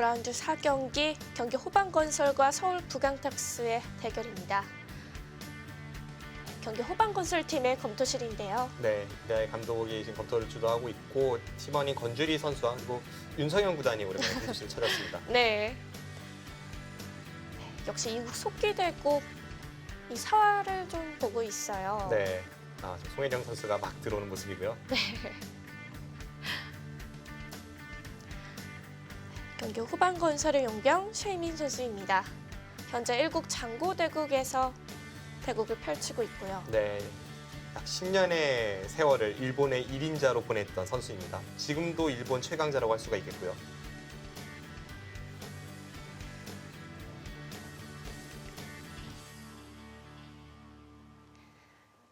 9라운드 4경기 경기 호반건설과 서울 부강탁스의 대결입니다. 경기 호반건설팀의 검토실인데요. 네, 이다혜 감독이 지금 검토를 주도하고 있고 팀원인 건주리 선수와 그리고 윤성현 구단이 오랜만에 교실을 찾았습니다. 네. 역시 이국 속기대국 이 사활을 좀 보고 있어요. 네, 송혜령 선수가 막 들어오는 모습이고요. 네. 경기 후반건설의 용병 최민 선수입니다. 현재 1국 장고대국에서 대국을 펼치고 있고요. 네, 약 10년의 세월을 일본의 1인자로 보냈던 선수입니다. 지금도 일본 최강자라고 할 수가 있겠고요.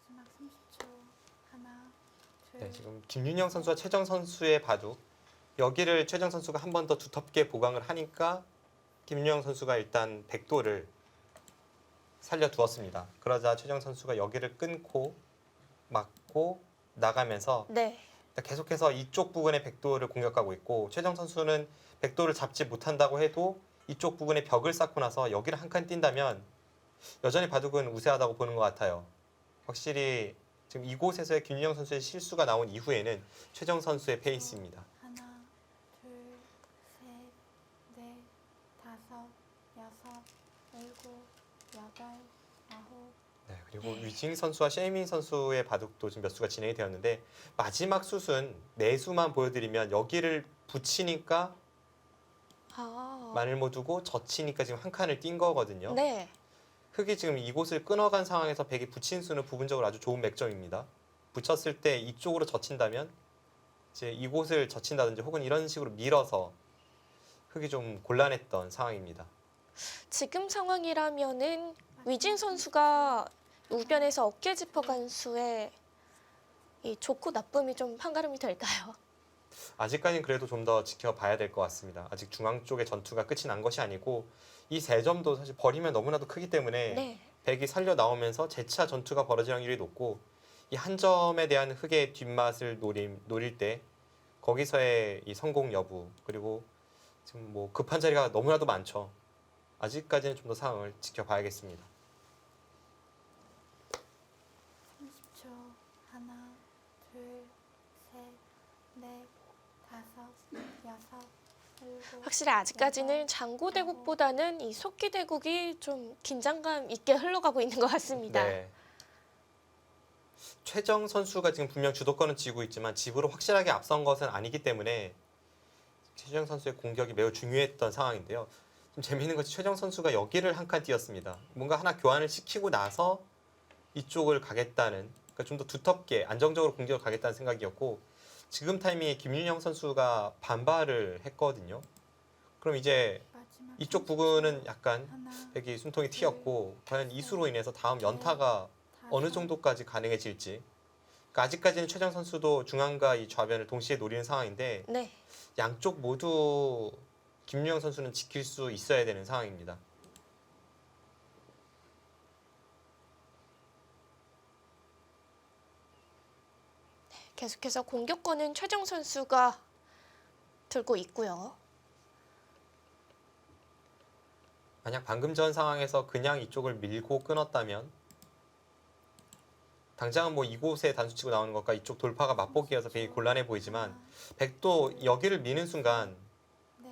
마지막 30초. 하나, 둘. 네, 지금 김윤영 선수와 최정 선수의 바둑. 여기를 최정 선수가 한 번 더 두텁게 보강을 하니까 김윤영 선수가 일단 백도를 살려두었습니다. 그러자 최정 선수가 여기를 끊고 막고 나가면서 네. 계속해서 이쪽 부분의 백도를 공격하고 있고 최정 선수는 백도를 잡지 못한다고 해도 이쪽 부분에 벽을 쌓고 나서 여기를 한 칸 뛴다면 여전히 바둑은 우세하다고 보는 것 같아요. 확실히 지금 이곳에서의 김윤영 선수의 실수가 나온 이후에는 최정 선수의 페이스입니다. 하나, 둘, 셋, 넷, 다섯, 여섯, 일곱, 여덟, 아홉. 네, 그리고 위징 선수와 셰이민 선수의 바둑도 지금 몇 수가 진행이 되었는데 마지막 숫은 네 수만 보여드리면 여기를 붙이니까 마늘 못 두고 젖히니까 지금 한 칸을 뛴 거거든요. 네. 흙이 지금 이곳을 끊어간 상황에서 백이 붙인 수는 부분적으로 아주 좋은 맥점입니다. 붙였을 때 이쪽으로 젖힌다면 이제 이곳을 젖힌다든지 혹은 이런 식으로 밀어서 흙이 좀 곤란했던 상황입니다. 지금 상황이라면은 위진 선수가 우변에서 어깨 짚어간 수에 이 좋고 나쁨이 좀 판가름이 될까요? 아직까지는 그래도 좀 더 지켜봐야 될 것 같습니다. 아직 중앙 쪽의 전투가 끝이 난 것이 아니고 이 세 점도 사실 버리면 너무나도 크기 때문에 네. 백이 살려 나오면서 재차 전투가 벌어질 확률이 높고 이 한 점에 대한 흙의 뒷맛을 노릴 때 거기서의 이 성공 여부 그리고 지금 뭐 급한 자리가 너무나도 많죠. 아직까지는 좀 더 상황을 지켜봐야겠습니다. 30초. 하나, 둘, 셋, 넷, 다섯, 여섯, 일곱. 확실히 아직까지는 장고대국보다는 이 속기대국이 좀 긴장감 있게 흘러가고 있는 것 같습니다. 네. 최정 선수가 지금 분명 주도권은 쥐고 있지만 집으로 확실하게 앞선 것은 아니기 때문에 최정 선수의 공격이 매우 중요했던 상황인데요. 좀 재미있는 것이 최정 선수가 여기를 한 칸 뛰었습니다. 뭔가 하나 교환을 시키고 나서 이쪽을 가겠다는 그러니까 좀 더 두텁게 안정적으로 공격을 가겠다는 생각이었고 지금 타이밍에 김윤영 선수가 반발을 했거든요. 그럼 이제 마지막 이쪽 30초. 부분은 약간 하나, 백이 숨통이 튀었고 과연 이 수로 인해서 다음 연타가 어느 다섯, 정도까지 가능해질지. 그러니까 아직까지는 최정 선수도 중앙과 이 좌변을 동시에 노리는 상황인데 네. 양쪽 모두 김유영 선수는 지킬 수 있어야 되는 상황입니다. 계속해서 공격권은 최정 선수가 들고 있고요. 만약 방금 전 상황에서 그냥 이쪽을 밀고 끊었다면 당장은 뭐 이곳에 단수 치고 나오는 것과 이쪽 돌파가 맛보기여서 되게 곤란해 보이지만 백도 여기를 미는 순간 넷,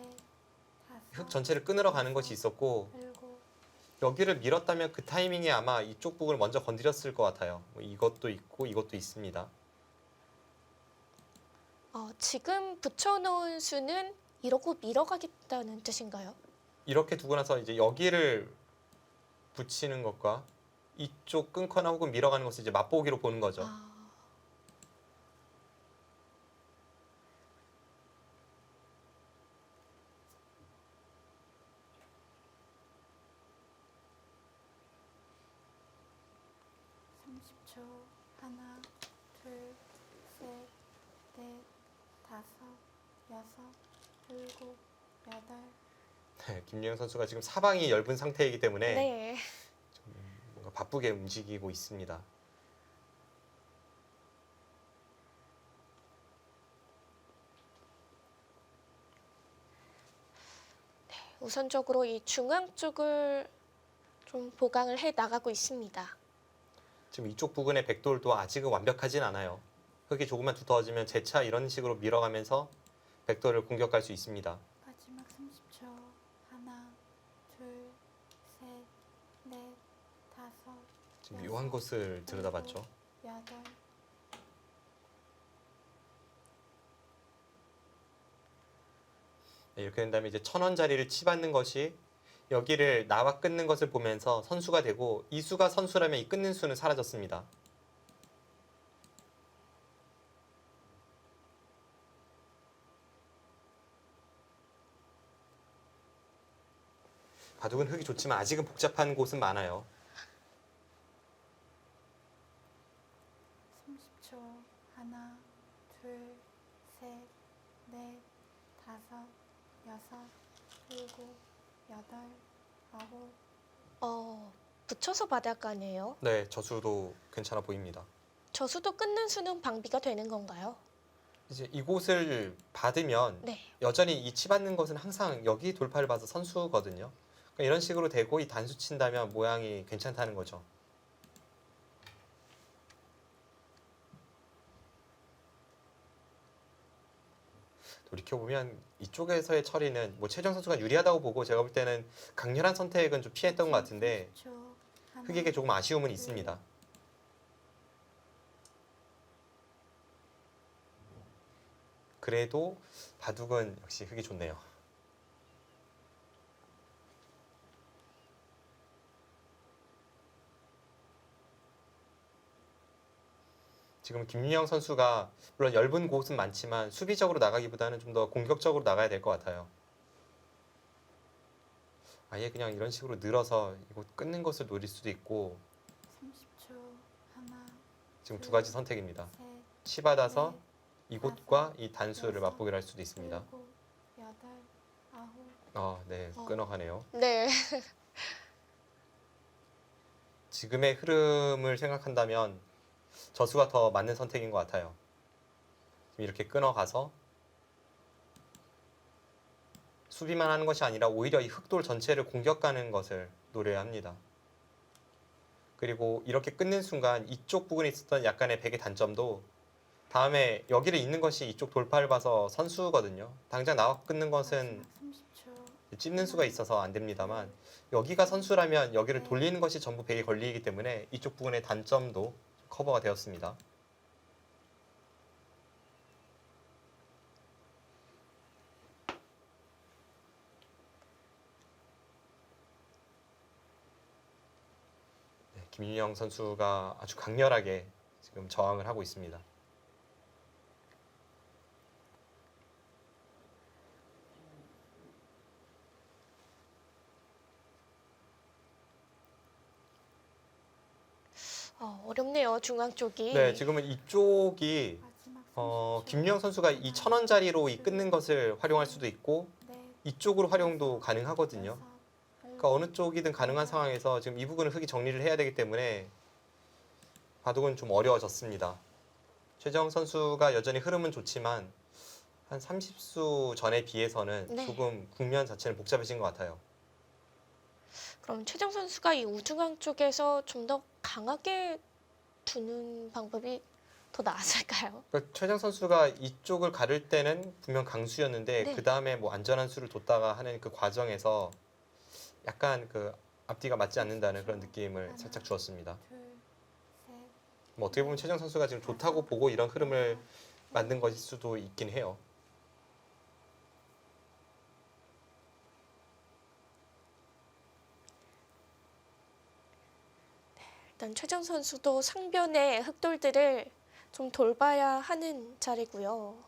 다섯, 흙 전체를 끊으러 가는 것이 있었고 일곱. 여기를 밀었다면 그 타이밍에 아마 이쪽 부분을 먼저 건드렸을 것 같아요. 뭐 이것도 있고 이것도 있습니다. 지금 붙여놓은 수는 이러고 밀어가겠다는 뜻인가요? 이렇게 두고 나서 이제 여기를 붙이는 것과 이쪽 끊거나 혹은 밀어가는 것을 이제 맛보기로 보는 거죠. 삼십 초. 하나, 둘, 셋, 넷, 다섯, 여섯, 일곱, 여덟. 네, 김유영 선수가 지금 사방이 엷은 상태이기 때문에 네. 뭔가 바쁘게 움직이고 있습니다. 우선적으로 이 중앙 쪽을 좀 보강을 해 나가고 있습니다. 지금 이쪽 부근의 백돌도 아직은 완벽하진 않아요. 흙이 조금만 두터워지면 재차 이런 식으로 밀어가면서 백돌을 공격할 수 있습니다. 마지막 30초. 하나, 둘, 셋, 넷, 다섯, 지금 묘한 곳을 들여다봤죠. 여덟. 네, 이렇게 된 다음에 이제 천원 자리를 치받는 것이 여기를 나와 끊는 것을 보면서 선수가 되고 이 수가 선수라면 이 끊는 수는 사라졌습니다. 바둑은 흙이 좋지만 아직은 복잡한 곳은 많아요. 30초. 하나, 둘, 셋, 넷, 다섯, 여섯, 일곱, 여덟, 아홉. 붙여서 바닷가네요. 네, 저수도 괜찮아 보입니다. 저수도 끊는 수는 방비가 되는 건가요? 이제 이곳을 받으면 네. 여전히 이 치받는 것은 항상 여기 돌파를 봐서 선수거든요. 그러니까 이런 식으로 되고 이 단수 친다면 모양이 괜찮다는 거죠. 돌이켜보면 이쪽에서의 처리는 뭐 최정 선수가 유리하다고 보고 제가 볼 때는 강렬한 선택은 좀 피했던 것 같은데 30초. 하나, 흑에게 조금 아쉬움은 있습니다. 그래도 바둑은 역시 흑이 좋네요. 지금 김윤영 선수가 물론 엷은 곳은 많지만 수비적으로 나가기보다는 좀 더 공격적으로 나가야 될 것 같아요. 아예 그냥 이런 식으로 늘어서 이곳 끊는 것을 노릴 수도 있고 30초. 하나, 지금 두 가지 선택입니다. 셋, 치받아서 넷, 이곳과 이 단수를 맛보기를 할 수도 있습니다. 일곱, 여덟, 아홉. 네, 끊어가네요. 네. 지금의 흐름을 생각한다면 저수가 더 맞는 선택인 것 같아요. 지금 이렇게 끊어가서 수비만 하는 것이 아니라 오히려 이 흑돌 전체를 공격하는 것을 노려야 합니다. 그리고 이렇게 끊는 순간 이쪽 부분에 있었던 약간의 백의 단점도 다음에 여기를 잇는 것이 이쪽 돌파를 봐서 선수거든요. 당장 나와 끊는 것은 마지막 30초. 찝는 수가 있어서 안 됩니다만 여기가 선수라면 여기를 돌리는 것이 전부 백에 걸리기 때문에 이쪽 부분의 단점도 커버가 되었습니다. 네, 김윤영 선수가 아주 강렬하게 지금 저항을 하고 있습니다. 어렵네요. 중앙 쪽이. 네, 지금은 이쪽이 마지막 30초. 김윤영 선수가 이 천원 자리로 이 끊는 것을 활용할 수도 있고 넷, 이쪽으로 활용도 가능하거든요. 여섯, 그러니까 어느 쪽이든 가능한 상황에서 지금 이 부분을 흑이 정리를 해야 되기 때문에 바둑은 좀 어려워졌습니다. 최정 선수가 여전히 흐름은 좋지만 한 30수 전에 비해서는 네. 조금 국면 자체는 복잡해진 것 같아요. 그럼 최정 선수가 이 우중앙 쪽에서 좀 더 강하게 두는 방법이 더 나았을까요? 그러니까 최정 선수가 이쪽을 가를 때는 분명 강수였는데 네. 그 다음에 뭐 안전한 수를 뒀다가 하는 그 과정에서 약간 그 앞뒤가 맞지 않는다는 그런 느낌을 살짝 주었습니다. 둘, 셋, 뭐 어떻게 보면 최정 선수가 지금 좋다고 보고 이런 흐름을 만든 것일 수도 있긴 해요. 일단 최정 선수도 상변의 흑돌들을 좀 돌봐야 하는 자리고요.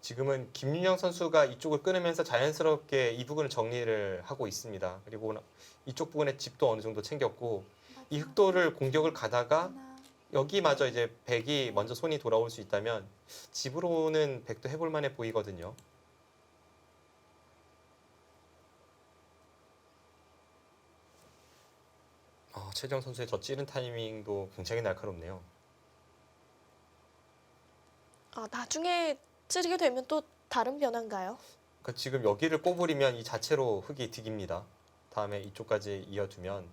지금은 김윤영 선수가 이쪽을 끊으면서 자연스럽게 이 부분을 정리를 하고 있습니다. 그리고 이쪽 부분의 집도 어느 정도 챙겼고 이 마지막 흑돌을 공격을 가다가 하나, 여기마저 이제 백이 먼저 손이 돌아올 수 있다면 집으로는 백도 해볼 만해 보이거든요. 최정 선수의 저 찌른 타이밍도 굉장히 날카롭네요. 아, 나중에 찌르게 되면 또 다른 변화인가요? 그러니까 지금 여기를 꼬부리면 이 자체로 흙이 득입니다. 다음에 이쪽까지 이어두면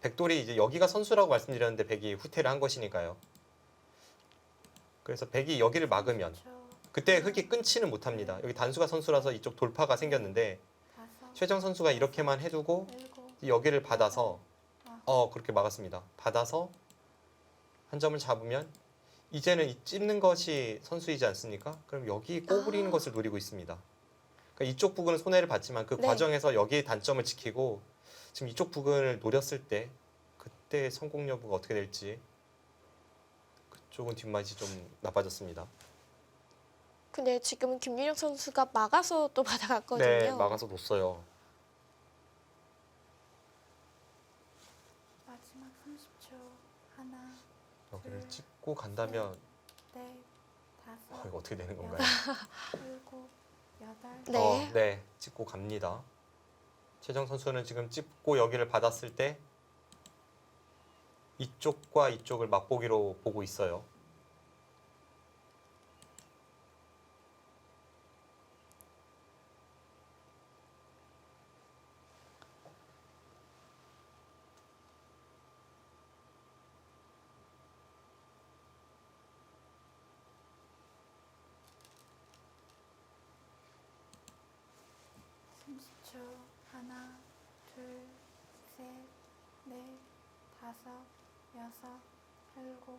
백돌이 이제 여기가 선수라고 말씀드렸는데 백이 후퇴를 한 것이니까요. 그래서 백이 여기를 막으면 30초. 그때 흙이 끊지는 못합니다. 여기 단수가 선수라서 이쪽 돌파가 생겼는데 다섯, 최정 선수가 이렇게만 해두고 일곱, 여기를 받아서 아홉. 그렇게 막았습니다. 받아서 한 점을 잡으면 이제는 이 찝는 것이 선수이지 않습니까? 그럼 여기 꼬부리는 아. 것을 노리고 있습니다. 그러니까 이쪽 부분은 손해를 봤지만 그 네. 과정에서 여기의 단점을 지키고 지금 이쪽 부분을 노렸을 때 그때 성공 여부가 어떻게 될지 그쪽은 뒷맛이 좀 나빠졌습니다. 근데 지금은 김윤영 선수가 막아서 또 받아갔거든요. 네, 막아서 놓았어요. 마지막 30초. 하나, 여기를 찍고 간다면 넷, 다섯, 이거 어떻게 되는 건가요? 일곱, 여덟. 네. 네, 찍고 갑니다. 최정 선수는 지금 찍고 여기를 받았을 때 이쪽과 이쪽을 맛보기로 보고 있어요. 초 하나, 둘, 셋, 넷, 다섯, 여섯, 일곱,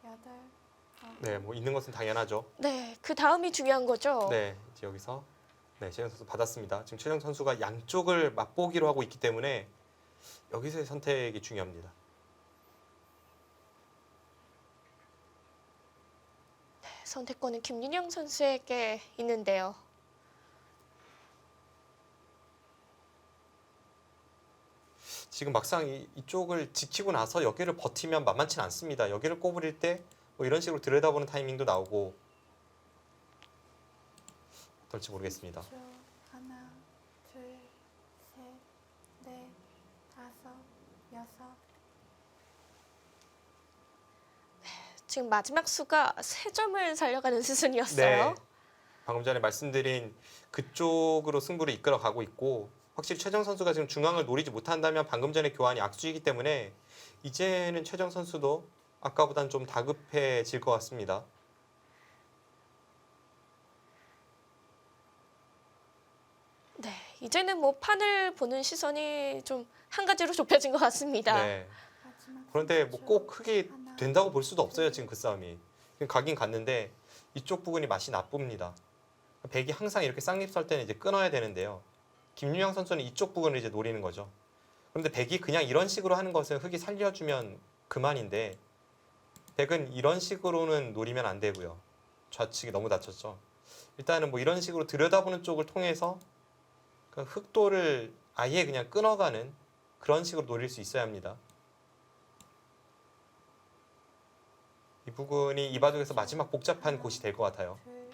여덟, 아홉. 네, 뭐 있는 것은 당연하죠. 네, 그 다음이 중요한 거죠. 네, 이제 여기서 최정 선수 받았습니다. 지금 최정 선수가 양쪽을 맛보기로 하고 있기 때문에 여기서의 선택이 중요합니다. 선택권은 김윤영 선수에게 있는데요. 지금 막상 이쪽을 지키고 나서 여기를 버티면 만만치는 않습니다. 여기를 꼬부릴 때 뭐 이런 식으로 들여다보는 타이밍도 나오고 어떨지 모르겠습니다. 초 하나, 둘, 셋, 넷, 다섯, 여섯. 지금 마지막 수가 3점을 살려가는 수순이었어요. 네. 방금 전에 말씀드린 그쪽으로 승부를 이끌어 가고 있고 확실히 최정 선수가 지금 중앙을 노리지 못한다면 방금 전에 교환이 악수이기 때문에 이제는 최정 선수도 아까보단 좀 다급해질 것 같습니다. 네, 이제는 뭐 판을 보는 시선이 좀 한 가지로 좁혀진 것 같습니다. 네. 마지막 그런데 뭐 30초. 꼭 크게 하나, 된다고 볼 수도 없어요. 지금 그 싸움이. 지금 가긴 갔는데 이쪽 부분이 맛이 나쁩니다. 백이 항상 이렇게 쌍립 설 때는 이제 끊어야 되는데요. 김유영 선수는 이쪽 부분을 이제 노리는 거죠. 그런데 백이 그냥 이런 식으로 하는 것은 흙이 살려주면 그만인데 백은 이런 식으로는 노리면 안 되고요. 좌측이 너무 낮췄죠. 일단은 뭐 이런 식으로 들여다보는 쪽을 통해서 그 흑도를 아예 그냥 끊어가는 그런 식으로 노릴 수 있어야 합니다. 이 부분이 이 바둑에서 마지막 복잡한 곳이 될 것 같아요. 둘,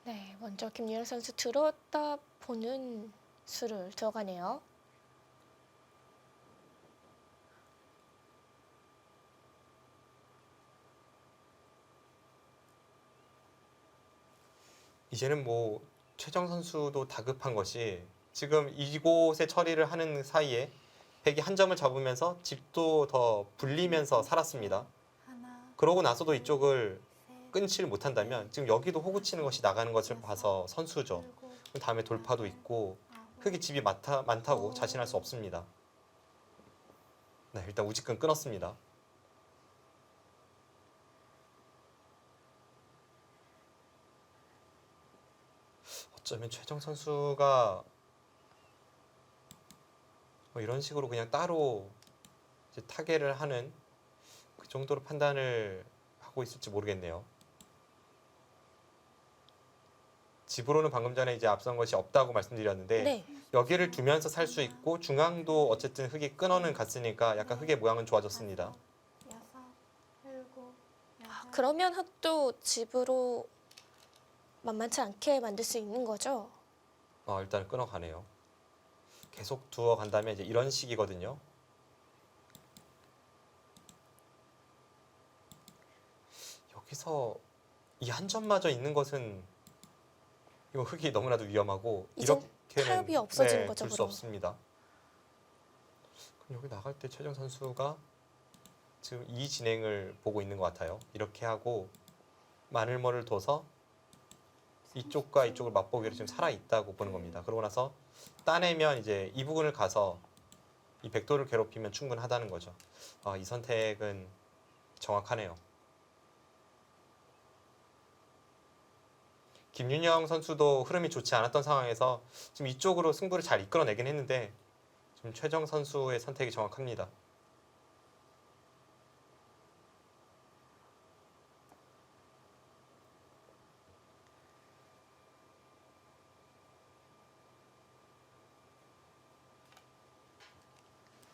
네, 먼저 김윤영 선수 들었다 보는 수를 들어가네요. 이제는 뭐 최정 선수도 다급한 것이 지금 이곳에 처리를 하는 사이에 백이 한 점을 잡으면서 집도 더 불리면서 살았습니다. 하나, 그러고 나서도 이쪽을 셋, 끊지를 못한다면 지금 여기도 호구 치는 것이 나가는 것을 봐서 선수죠. 일곱, 그 다음에 돌파도 있고 아홉. 흙이 집이 많다고 자신할 수 없습니다. 네, 일단 우직근 끊었습니다. 어쩌면 최정 선수가 뭐 이런 식으로 그냥 따로 이제 타개를 하는 그 정도로 판단을 하고 있을지 모르겠네요. 집으로는 방금 전에 이제 앞선 것이 없다고 말씀드렸는데 네, 여기를 두면서 살 수 있고 중앙도 어쨌든 흙이 끊어는 갔으니까 약간 흙의 모양은 좋아졌습니다. 다섯, 여섯, 일곱, 아, 여덟. 그러면 흑도 집으로 만만치 않게 만들 수 있는 거죠. 일단 끊어가네요. 계속 두어 간다면 이제 이런 식이거든요. 여기서 이 한 점마저 있는 것은 이거 흙이 너무나도 위험하고 이젠 이렇게는 타협이 없어지는 거죠, 둘 수 그럼. 없습니다. 그럼 여기 나갈 때 최정 선수가 지금 이 진행을 보고 있는 것 같아요. 이렇게 하고 마늘머를 둬서 이쪽과 이쪽을 맛보기로 지금 살아 있다고 보는 겁니다. 그러고 나서 따내면 이제 이 부분을 가서 이 백도를 괴롭히면 충분하다는 거죠. 이 선택은 정확하네요. 김윤영 선수도 흐름이 좋지 않았던 상황에서 지금 이쪽으로 승부를 잘 이끌어내긴 했는데 지금 최정 선수의 선택이 정확합니다.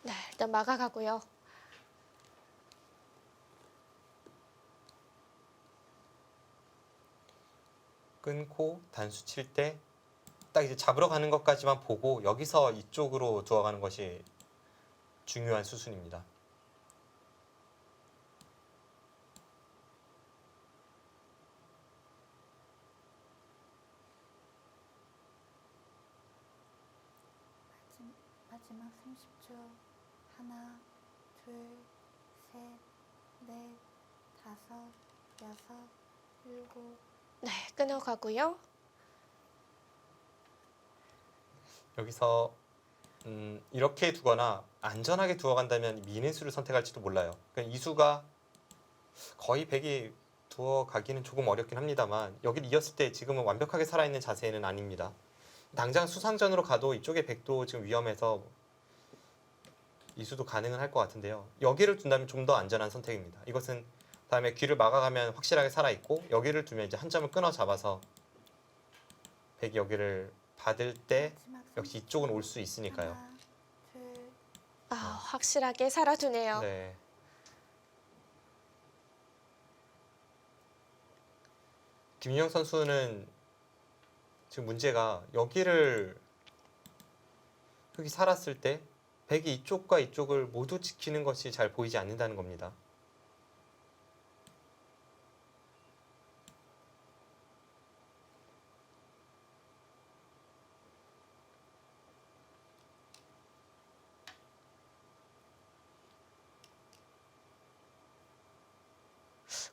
네, 일단 막아가고요. 끊고 단수 칠 때 딱 이제 잡으러 가는 것까지만 보고 여기서 이쪽으로 두어가는 것이 중요한 수순입니다. 마지막 30초. 하나, 둘, 셋, 넷, 다섯, 여섯, 일곱. 네, 끊어가고요. 여기서 이렇게 두거나 안전하게 두어간다면 미는 수를 선택할지도 몰라요. 그러니까 이 수가 거의 100이 두어가기는 조금 어렵긴 합니다만 여기를 이었을 때 지금은 완벽하게 살아있는 자세는 아닙니다. 당장 수상전으로 가도 이쪽에 100도 지금 위험해서 이 수도 가능은 할 것 같은데요. 여기를 둔다면 좀 더 안전한 선택입니다. 이것은 다음에 귀를 막아가면 확실하게 살아있고 여기를 두면 이제 한 점을 끊어 잡아서 100이 여기를 받을 때 마지막 역시 30초. 이쪽은 올 수 있으니까요. 하나, 둘, 확실하게 살아두네요. 네. 김윤영 선수는 지금 문제가 여기를 흙이 살았을 때 백이 이쪽과 이쪽을 모두 지키는 것이 잘 보이지 않는다는 겁니다.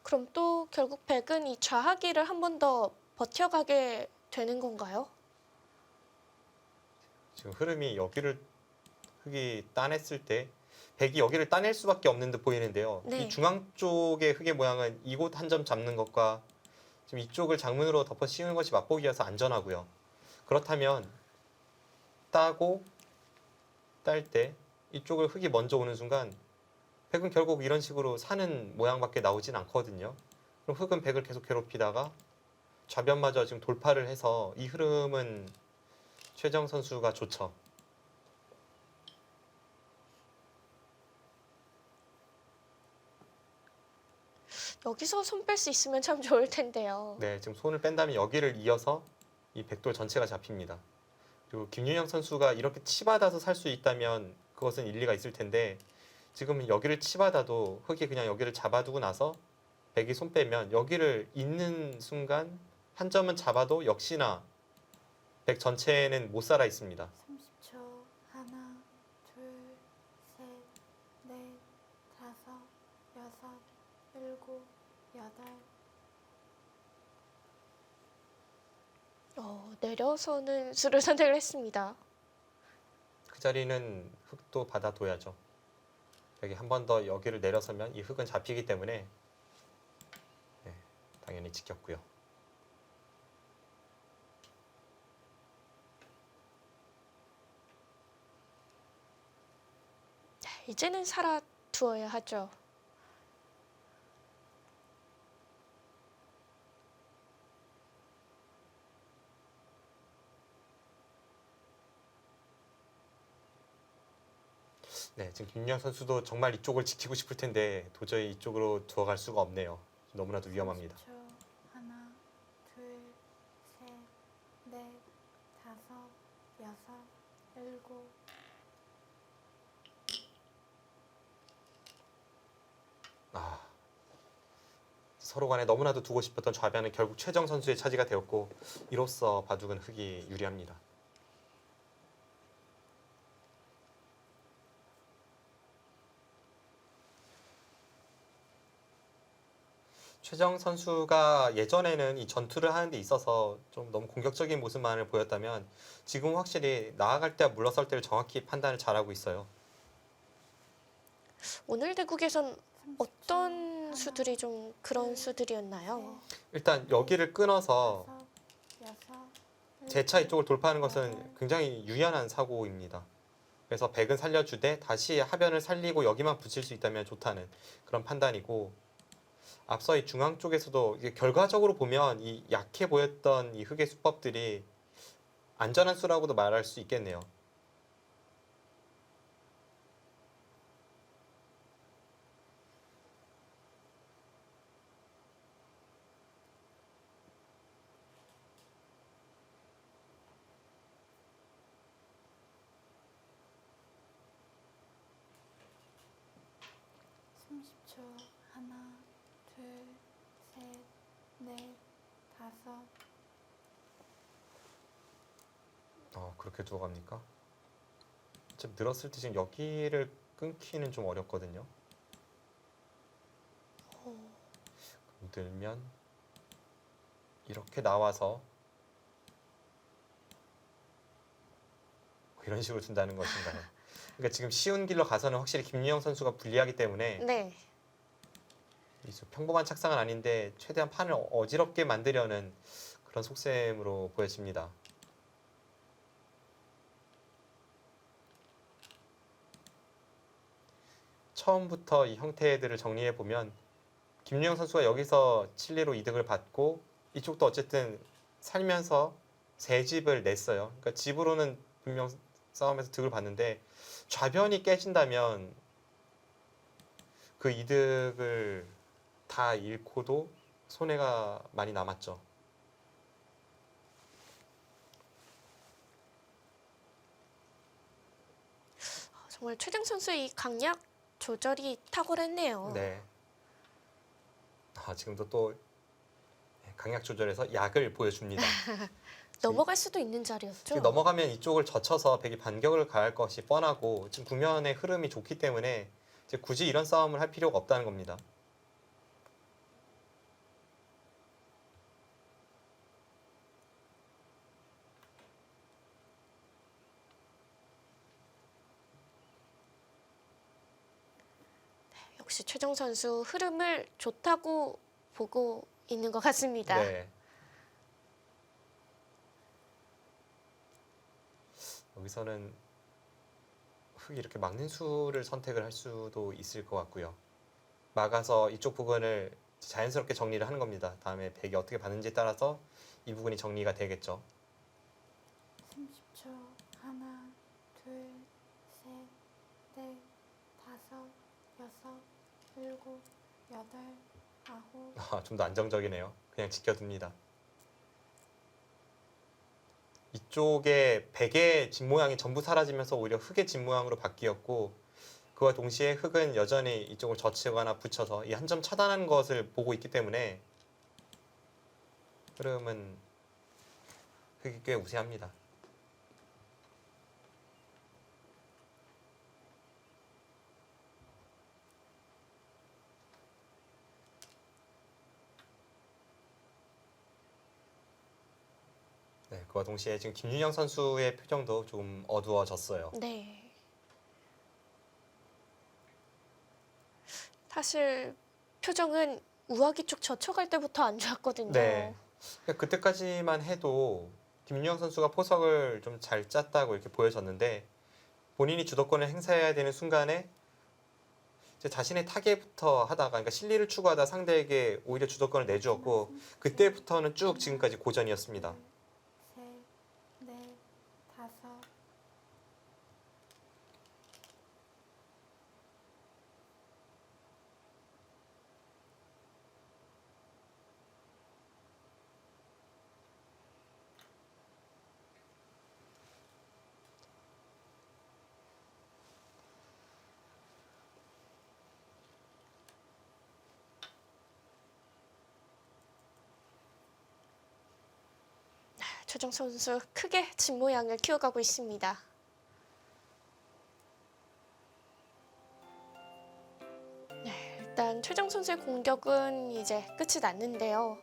그럼 또 결국 백은 이 좌하기를 한 번 더 버텨가게 되는 건가요? 지금 흐름이 여기를 흙이 따냈을 때 백이 여기를 따낼 수밖에 없는 듯 보이는데요. 네. 이 중앙 쪽의 흙의 모양은 이곳 한 점 잡는 것과 지금 이쪽을 장문으로 덮어 씌우는 것이 맛보기여서 안전하고요. 그렇다면 따고 딸 때 이쪽을 흙이 먼저 오는 순간 백은 결국 이런 식으로 사는 모양밖에 나오진 않거든요. 그럼 흙은 백을 계속 괴롭히다가 좌변마저 지금 돌파를 해서 이 흐름은 최정 선수가 좋죠. 여기서 손 뺄 수 있으면 참 좋을 텐데요. 네, 지금 손을 뺀다면 여기를 이어서 이 백돌 전체가 잡힙니다. 그리고 김윤영 선수가 이렇게 치받아서 살 수 있다면 그것은 일리가 있을 텐데 지금은 여기를 치받아도 흙이 그냥 여기를 잡아두고 나서 백이 손 빼면 여기를 잇는 순간 한 점은 잡아도 역시나 백 전체는 못 살아 있습니다. 30초. 하나, 둘, 셋, 넷, 다섯, 여섯, 일곱, 여덟. 내려서는 수를 선택을 했습니다. 그 자리는 흙도 받아둬야죠. 여기 한 번 더 여기를 내려서면 이 흙은 잡히기 때문에 네, 당연히 지켰고요. 이제는 살아두어야 하죠. 네, 지금 김윤영 선수도 정말 이쪽을 지키고 싶을 텐데 도저히 이쪽으로 두어갈 수가 없네요. 너무나도 위험합니다. 30초. 하나, 둘, 셋, 넷, 다섯, 여섯, 일곱. 서로 간에 너무나도 두고 싶었던 좌변은 결국 최정 선수의 차지가 되었고 이로써 바둑은 흑이 유리합니다. 최정 선수가 예전에는 이 전투를 하는 데 있어서 좀 너무 공격적인 모습만을 보였다면 지금 확실히 나아갈 때와 물러설 때를 정확히 판단을 잘하고 있어요. 오늘 대국에선 30초. 어떤 하나, 수들이 좀 그런 둘, 수들이었나요? 일단 여기를 끊어서 다섯, 여섯, 제차 이쪽을 돌파하는 여덟, 것은 굉장히 유연한 사고입니다. 그래서 백은 살려주되 다시 하변을 살리고 여기만 붙일 수 있다면 좋다는 그런 판단이고 앞서 이 중앙 쪽에서도 이게 결과적으로 보면 이 약해 보였던 이 흑의 수법들이 안전한 수라고도 말할 수 있겠네요. 초 하나, 둘, 셋, 넷, 다섯. 그렇게 두고 갑니까? 좀 늘었을 때 지금 여기를 끊기는 좀 어렵거든요. 늘면 이렇게 나와서 이런 식으로 둔다는 것인가요? 그러니까 지금 쉬운 길로 가서는 확실히 김유영 선수가 불리하기 때문에 네. 이 평범한 착상은 아닌데 최대한 판을 어지럽게 만들려는 그런 속셈으로 보여집니다. 처음부터 이 형태들을 정리해 보면 김유영 선수가 여기서 7리로 이득을 받고 이쪽도 어쨌든 살면서 세 집을 냈어요. 그러니까 집으로는 분명 싸움에서 득을 봤는데 좌변이 깨진다면 그 이득을 다 잃고도 손해가 많이 남았죠. 정말 최정 선수의 이 강약 조절이 탁월했네요. 네. 지금도 또 강약 조절해서 약을 보여줍니다. 넘어갈 수도 있는 자리였죠. 지금 넘어가면 이쪽을 젖혀서 백이 반격을 가할 것이 뻔하고 지금 국면의 흐름이 좋기 때문에 이제 굳이 이런 싸움을 할 필요가 없다는 겁니다. 역시 최정 선수 흐름을 좋다고 보고 있는 것 같습니다. 네. 여기서는 흑이 이렇게 막는 수를 선택을 할 수도 있을 것 같고요. 막아서 이쪽 부분을 자연스럽게 정리를 하는 겁니다. 다음에 백이 어떻게 받는지에 따라서 이 부분이 정리가 되겠죠. 30초 하나, 둘, 셋, 넷, 다섯, 여섯, 일곱, 여덟, 아홉. 좀 더 안정적이네요. 그냥 지켜둡니다. 이쪽에 백의 집 모양이 전부 사라지면서 오히려 흑의 집 모양으로 바뀌었고 그와 동시에 흑은 여전히 이쪽을 젖히거나 붙여서 이 한 점 차단하는 것을 보고 있기 때문에 흐름은 흑이 꽤 우세합니다. 네, 그와 동시에 지금 김윤영 선수의 표정도 좀 어두워졌어요. 네. 사실 표정은 우아기 쪽 젖혀갈 때부터 안 좋았거든요. 네. 그러니까 그때까지만 해도 김윤영 선수가 포석을 좀 잘 짰다고 이렇게 보여졌는데 본인이 주도권을 행사해야 되는 순간에 이제 자신의 타겟부터 하다가 그러니까 실리를 추구하다 상대에게 오히려 주도권을 내주었고 그때부터는 쭉 지금까지 고전이었습니다. 셋, 넷, 다섯. 최정 선수 크게 진 모양을 키워가고 있습니다. 네, 일단 최정 선수의 공격은 이제 끝이 났는데요.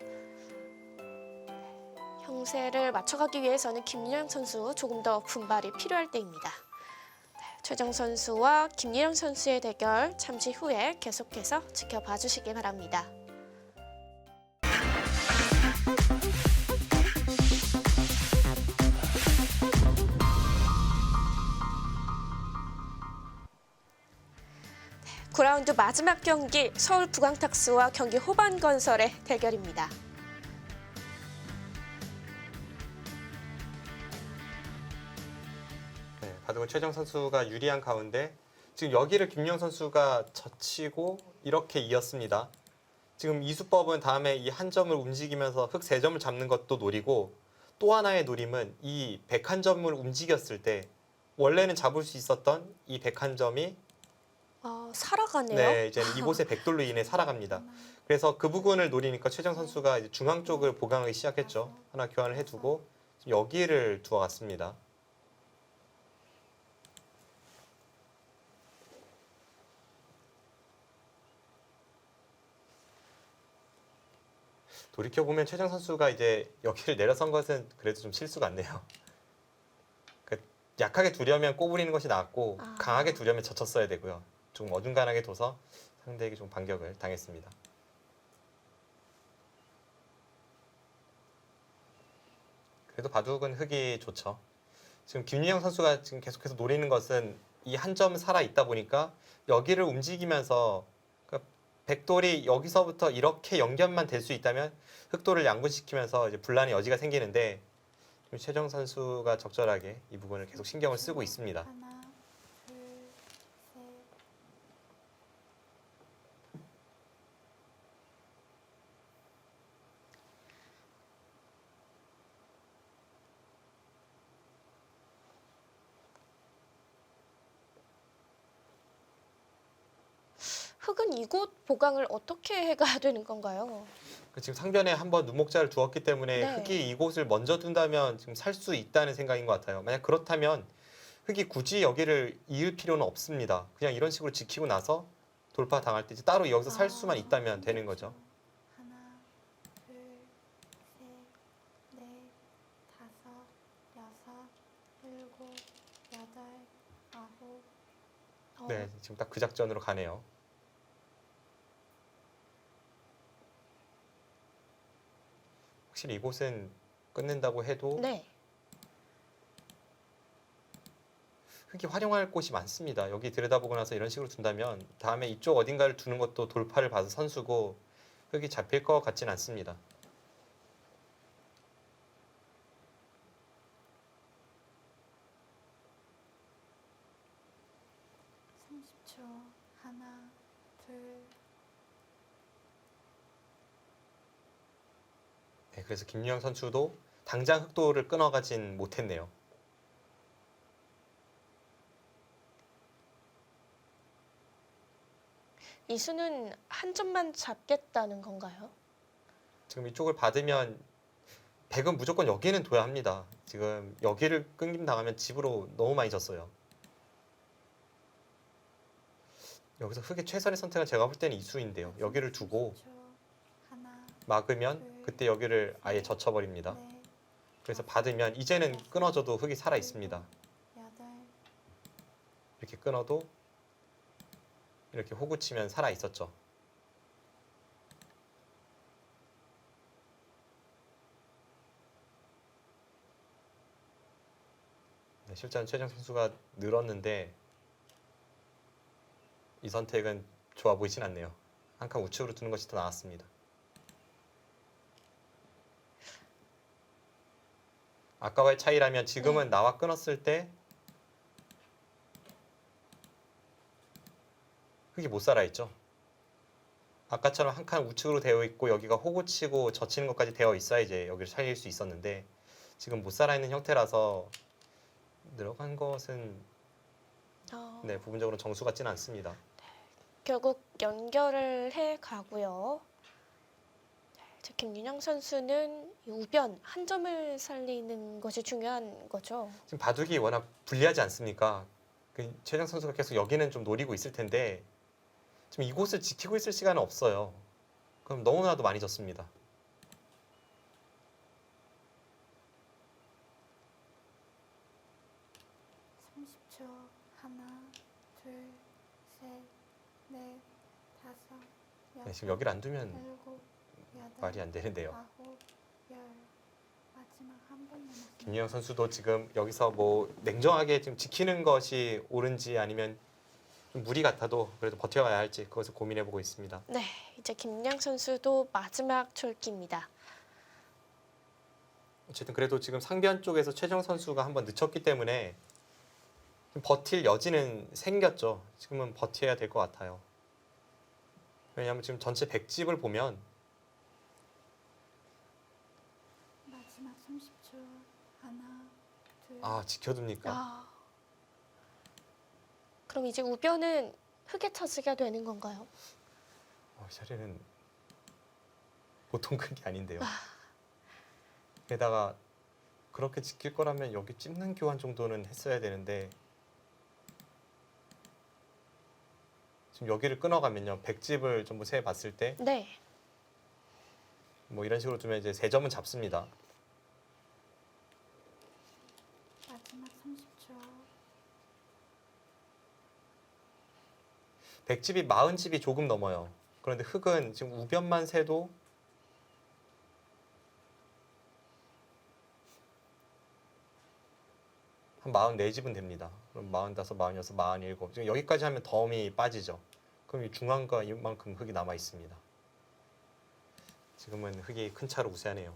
형세를 맞춰가기 위해서는 김유영 선수 조금 더 분발이 필요할 때입니다. 네, 최정 선수와 김유영 선수의 대결 잠시 후에 계속해서 지켜봐 주시기 바랍니다. 네, 9라운드 마지막 경기 서울 부광탁스와 경기 호반건설의 대결입니다. 네, 바둑은 최정 선수가 유리한 가운데 지금 여기를 김유영 선수가 젖히고 이렇게 이었습니다. 지금 이수법은 다음에 이 한 점을 움직이면서 흑 세 점을 잡는 것도 노리고 또 하나의 노림은 이 101점을 움직였을 때 원래는 잡을 수 있었던 이 101점이 살아가네요. 네, 이제는 이곳의 백돌로 인해 살아갑니다. 그래서 그 부분을 노리니까 최정 선수가 이제 중앙 쪽을 보강하기 시작했죠. 하나 교환을 해두고 지금 여기를 두어갔습니다. 돌이켜보면 최정 선수가 이제 여기를 내려선 것은 그래도 좀 실수 같네요. 약하게 두려면 꼬부리는 것이 나았고 강하게 두려면 젖혔어야 되고요. 좀 어중간하게 둬서 상대에게 좀 반격을 당했습니다. 그래도 바둑은 흑이 좋죠. 지금 김유영 선수가 지금 계속해서 노리는 것은 이 한 점 살아 있다 보니까 여기를 움직이면서 그러니까 백돌이 여기서부터 이렇게 연결만 될 수 있다면 흑돌을 양분시키면서 이제 분란의 여지가 생기는데 좀 최정 선수가 적절하게 이 부분을 계속 신경을 쓰고 있습니다. 하나, 둘, 셋. 흑은 이곳 보강을 어떻게 해가야 되는 건가요? 지금 상변에 한번 눈목자를 두었기 때문에 네. 흑이 이곳을 먼저 둔다면 지금 살 수 있다는 생각인 것 같아요. 만약 그렇다면 흑이 굳이 여기를 이을 필요는 없습니다. 그냥 이런 식으로 지키고 나서 돌파 당할 때 이제 따로 여기서 살 수만 있다면 되는 거죠. 하나, 둘, 셋, 넷, 다섯, 여섯, 일곱, 여덟, 아홉. 네, 지금 딱 그 작전으로 가네요. 확실히 이곳은 끝낸다고 해도 네. 흑이 활용할 곳이 많습니다. 여기 들여다보고 나서 이런 식으로 둔다면 다음에 이쪽 어딘가를 두는 것도 돌파를 봐서 선수고 흑이 잡힐 것 같진 않습니다. 삼십 초. 하나, 둘. 네, 그래서 김유영 선수도 당장 흑도를 끊어가진 못했네요. 이수는 한 점만 잡겠다는 건가요? 지금 이쪽을 받으면 백은 무조건 여기는 둬야 합니다. 지금 여기를 끊김 당하면 집으로 너무 많이 졌어요. 여기서 흑의 최선의 선택은 제가 볼 때는 이수인데요. 여기를 두고 30초. 하나, 막으면 그때 여기를 아예 젖혀버립니다. 넷, 그래서 받으면 이제는 끊어져도 흑이 살아 있습니다. 여덟. 이렇게 끊어도 이렇게 호구치면 살아 있었죠. 네, 실전 최정 선수가 늘었는데 이 선택은 좋아 보이진 않네요. 한 칸 우측으로 두는 것이 더 나았습니다. 아까와의 차이라면 지금은 나와 끊었을 때 흑이 못 살아있죠. 아까처럼 한 칸 우측으로 되어 있고 여기가 호구치고 젖히는 것까지 되어 있어야 이제 여기를 살릴 수 있었는데 지금 못 살아있는 형태라서 들어간 것은 네, 부분적으로 정수 같지는 않습니다. 결국 연결을 해 가고요. 이제 김윤영 선수는 이 우변 한 점을 살리는 것이 중요한 거죠. 지금 바둑이 워낙 불리하지 않습니까? 최정 선수가 계속 여기는 좀 노리고 있을 텐데 지금 이곳을 지키고 있을 시간은 없어요. 그럼 너무나도 많이 졌습니다. 30초. 하나, 둘, 셋, 넷, 다섯, 네, 여섯, 지금 여기를 안 두면 일곱, 여덟, 말이 안 되는데요. 아홉, 열. 마지막 한 번 남았습니다. 김유영 선수도 지금 여기서 뭐 냉정하게 지금 지키는 것이 옳은지 아니면 좀 무리 같아도 그래도 버텨야 할지 그것을 고민해보고 있습니다. 네, 이제 김윤영 선수도 마지막 출기입니다. 어쨌든 그래도 지금 상변 쪽에서 최정 선수가 한번 늦췄기 때문에 좀 버틸 여지는 생겼죠. 지금은 버텨야 될 것 같아요. 왜냐하면 지금 전체 100집을 보면 마지막 30초. 하나, 둘, 지켜둡니까? 아, 그럼 이제 우변은 흙에 차지가 되는 건가요? 이 자리는 보통 큰 게 아닌데요. 게다가 그렇게 지킬 거라면 여기 찝는 교환 정도는 했어야 되는데 지금 여기를 끊어가면요. 100집을 전부 세 봤을 때 네. 뭐 이런 식으로 두면 이제 3점은 잡습니다. 마지막 30초. 100집이 40집이 조금 넘어요. 그런데 흙은 지금 우변만 세도 한 44집은 됩니다. 그럼 45, 46, 47. 지금 여기까지 하면 덤이 빠지죠. 그럼 이 중앙과 이만큼 흙이 남아 있습니다. 지금은 흙이 큰 차로 우세하네요.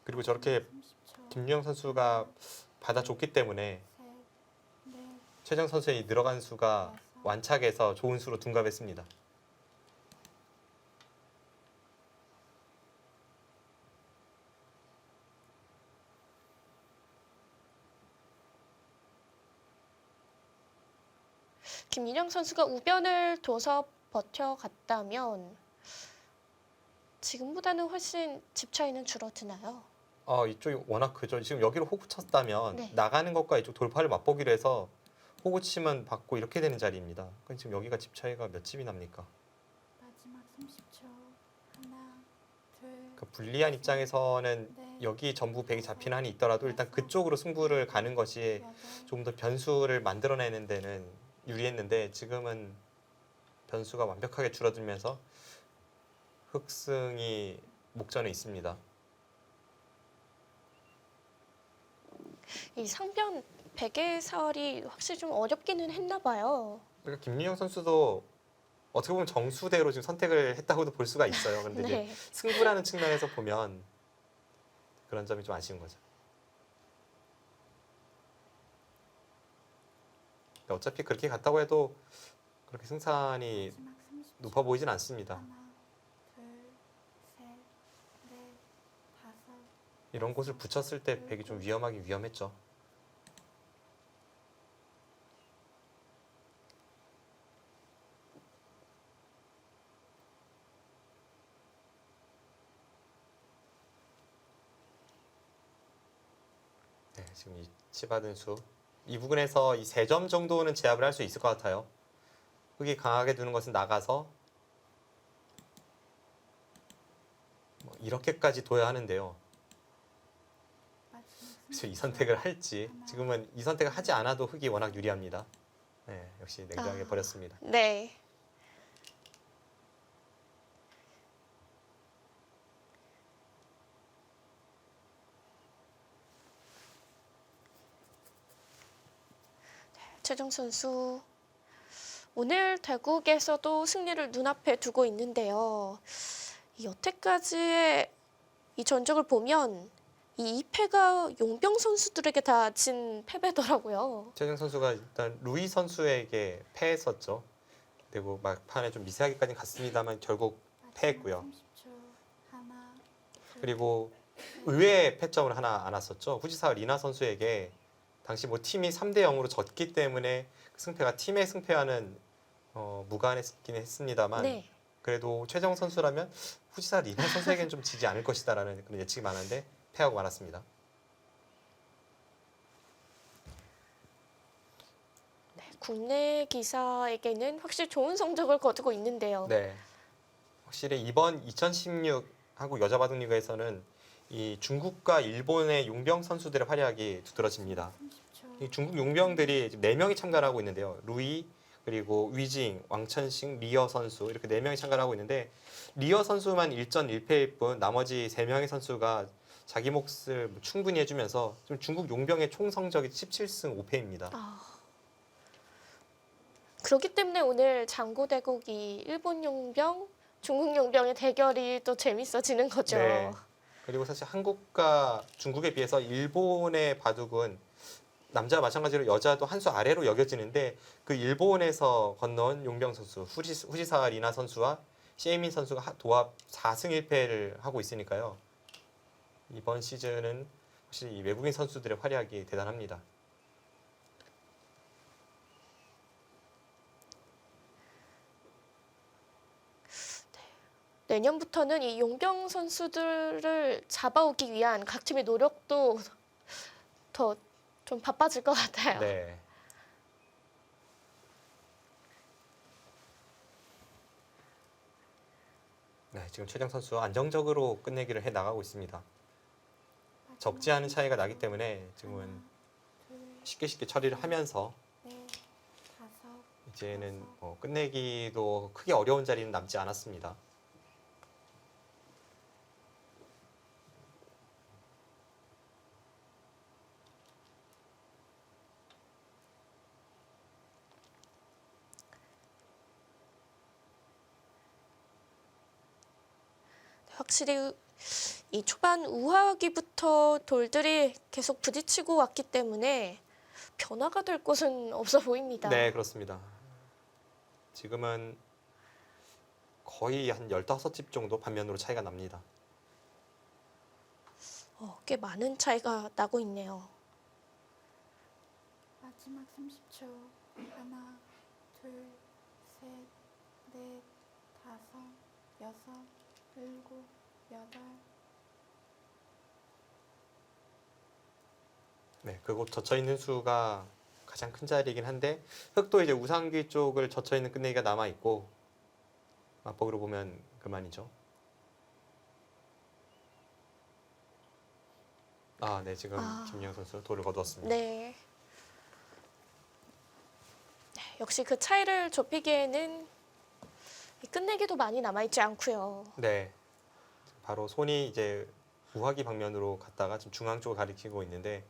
그리고 저렇게 30초. 김유영 선수가 받아줬기 때문에 셋, 넷, 최정 선수의 이 늘어간 수가 다섯, 완착해서 좋은 수로 둔갑했습니다. 김윤영 선수가 우변을 둬서 버텨갔다면 지금보다는 훨씬 집 차이는 줄어드나요? 이쪽이 워낙 크죠. 지금 여기로 호구 쳤다면 네. 나가는 것과 이쪽 돌파를 맛보기로 해서 호구 치면 받고 이렇게 되는 자리입니다. 그럼 지금 여기가 집 차이가 몇 집이 납니까? 마지막 30초. 하나, 둘, 그러니까 불리한 입장에서는 넷, 여기 전부 100이 잡힌 한이 있더라도 일단 그쪽으로 승부를 가는 것이 여덟, 조금 더 변수를 만들어내는 데는 유리했는데 지금은 변수가 완벽하게 줄어들면서 흑승이 목전에 있습니다. 이 상변 베개설이 확실히 좀 어렵기는 했나 봐요. 그러니까 김유영 선수도 어떻게 보면 정수대로 지금 선택을 했다고도 볼 수가 있어요. 그런데 이제 네. 승부라는 측면에서 보면 그런 점이 좀 아쉬운 거죠. 근데 어차피 그렇게 갔다고 해도 그렇게 승산이 마지막 30초. 높아 보이진 않습니다. 하나, 둘, 셋, 넷, 다섯, 이런 곳을 붙였을 때 백이 좀 위험하긴 위험했죠. 네, 지금 이 치받은 수. 이 부분에서 이 3점 정도는 제압을 할 수 있을 것 같아요. 흙이 강하게 두는 것은 나가서 뭐 이렇게까지 둬야 하는데요. 마지막 그래서 이 30초. 선택을 할지 지금은 이 선택을 하지 않아도 흙이 워낙 유리합니다. 네, 역시 냉정하게 아. 버렸습니다. 네. 최정 선수 오늘 대국에서도 승리를 눈앞에 두고 있는데요. 이 여태까지의 이 전적을 보면 이 2패가 용병 선수들에게 다 진 패배더라고요. 최정 선수가 일단 루이 선수에게 패했었죠. 그리고 막판에 좀 미세하게까지 갔습니다만 결국 패했고요. 30초. 하나, 둘, 그리고 의외의 패점을 하나 안았었죠. 후지사 리나 선수에게 당시 뭐 팀이 3대 0으로 졌기 때문에 그 승패가 팀의 승패와는 무관했긴 했습니다만 네. 그래도 최정 선수라면 후지사 리나 선수에게는 좀 지지 않을 것이다라는 그런 예측이 많았는데 패하고 말았습니다. 네, 국내 기사에게는 확실히 좋은 성적을 거두고 있는데요. 네. 확실히 이번 2016 한국 여자 바둑 리그에서는 이 중국과 일본의 용병 선수들의 활약이 두드러집니다. 30초. 이 중국 용병들이 지금 4명이 참가를 하고 있는데요. 루이, 그리고 위징, 왕천싱, 리어 선수 이렇게 4명이 참가를 하고 있는데 리어 선수만 1전 1패일 뿐 나머지 3명의 선수가 자기 몫을 충분히 해주면서 지금 중국 용병의 총 성적이 17승 5패입니다. 그렇기 때문에 오늘 장고대국이 일본 용병, 중국 용병의 대결이 또 재밌어지는 거죠. 네. 그리고 사실 한국과 중국에 비해서 일본의 바둑은 남자와 마찬가지로 여자도 한 수 아래로 여겨지는데 그 일본에서 건너온 용병 선수 후지사 리나 선수와 시에민 선수가 도합 4승 1패를 하고 있으니까요. 이번 시즌은 확실히 이 외국인 선수들의 활약이 대단합니다. 내년부터는 이 용병 선수들을 잡아오기 위한 각 팀의 노력도 더 좀 바빠질 것 같아요. 네. 네, 지금 최정 선수 안정적으로 끝내기를 해 나가고 있습니다. 적지 않은 차이가 나기 때문에 지금은 쉽게 처리를 하면서 넷, 다섯, 이제는 끝내기도 크게 어려운 자리는 남지 않았습니다. 확실히 이 초반 우하기부터 돌들이 계속 부딪히고 왔기 때문에 변화가 될 곳은 없어 보입니다. 네, 그렇습니다. 지금은 거의 한 15집 정도 반면으로 차이가 납니다. 꽤 많은 차이가 나고 있네요. 마지막 30초. 하나, 둘, 셋, 넷, 다섯, 여섯, 일곱, 여덟. 네, 그곳 젖혀 있는 수가 가장 큰 자리이긴 한데 흑도 이제 우상귀 쪽을 젖혀 있는 끝내기가 남아 있고 맞벅으로 보면 그만이죠. 아, 네, 지금 김영 선수 돌을 거두었습니다. 네. 역시 그 차이를 좁히기에는 이 끝내기도 많이 남아있지 않고요. 네, 바로 손이 이제 우하기 방면으로 갔다가 지금 중앙 쪽을 가리키고 있는데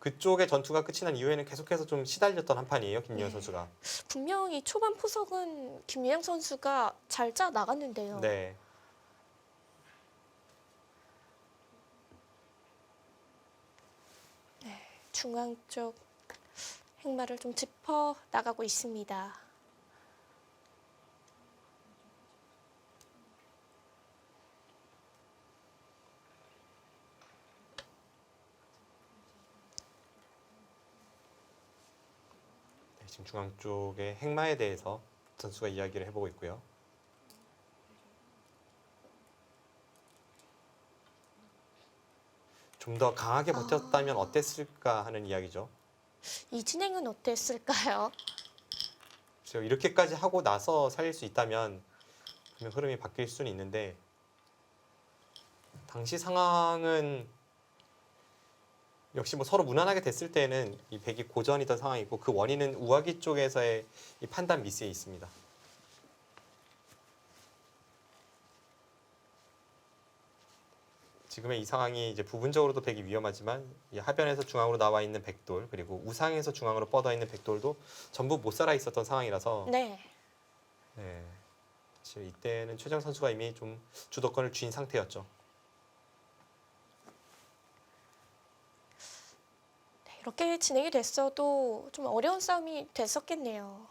그쪽의 전투가 끝이 난 이후에는 계속해서 좀 시달렸던 한 판이에요, 김유현 네. 선수가. 분명히 초반 포석은 김유영 선수가 잘 짜 나갔는데요. 네. 중앙 쪽 행마를 좀 짚어 나가고 있습니다. 네, 지금 중앙 쪽의 행마에 대해서 선수가 이야기를 해보고 있고요. 좀 더 강하게 버텼다면 어땠을까 하는 이야기죠. 이 진행은 어땠을까요? 그래서 이렇게까지 하고 나서 살릴 수 있다면 분명 흐름이 바뀔 수는 있는데 당시 상황은 역시 뭐 서로 무난하게 됐을 때는 이 백이 고전이던 상황이고 그 원인은 우하기 쪽에서의 이 판단 미스에 있습니다. 지금의 이 상황이 이제 부분적으로도 백이 위험하지만 이 하변에서 중앙으로 나와 있는 백돌 그리고 우상에서 중앙으로 뻗어 있는 백돌도 전부 못 살아 있었던 상황이라서 네. 네, 사실 이때는 최정 선수가 이미 좀 주도권을 쥔 상태였죠. 네, 이렇게 진행이 됐어도 좀 어려운 싸움이 됐었겠네요.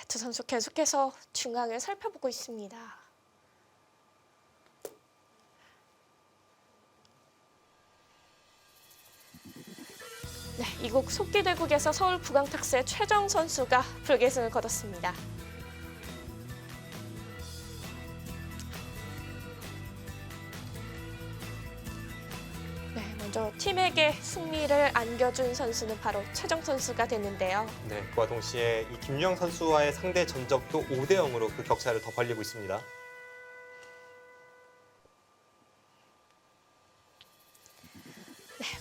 두 선수 계속해서 중앙을 살펴보고 있습니다. 네, 이곳 속기대국에서 서울 부강탁스의 최정 선수가 불계승을 거뒀습니다. 네, 먼저 팀에게 승리를 안겨준 선수는 바로 최정 선수가 됐는데요. 네, 그와 동시에 이 김유영 선수와의 상대 전적도 5대 0으로 그 격차를 더 벌리고 있습니다.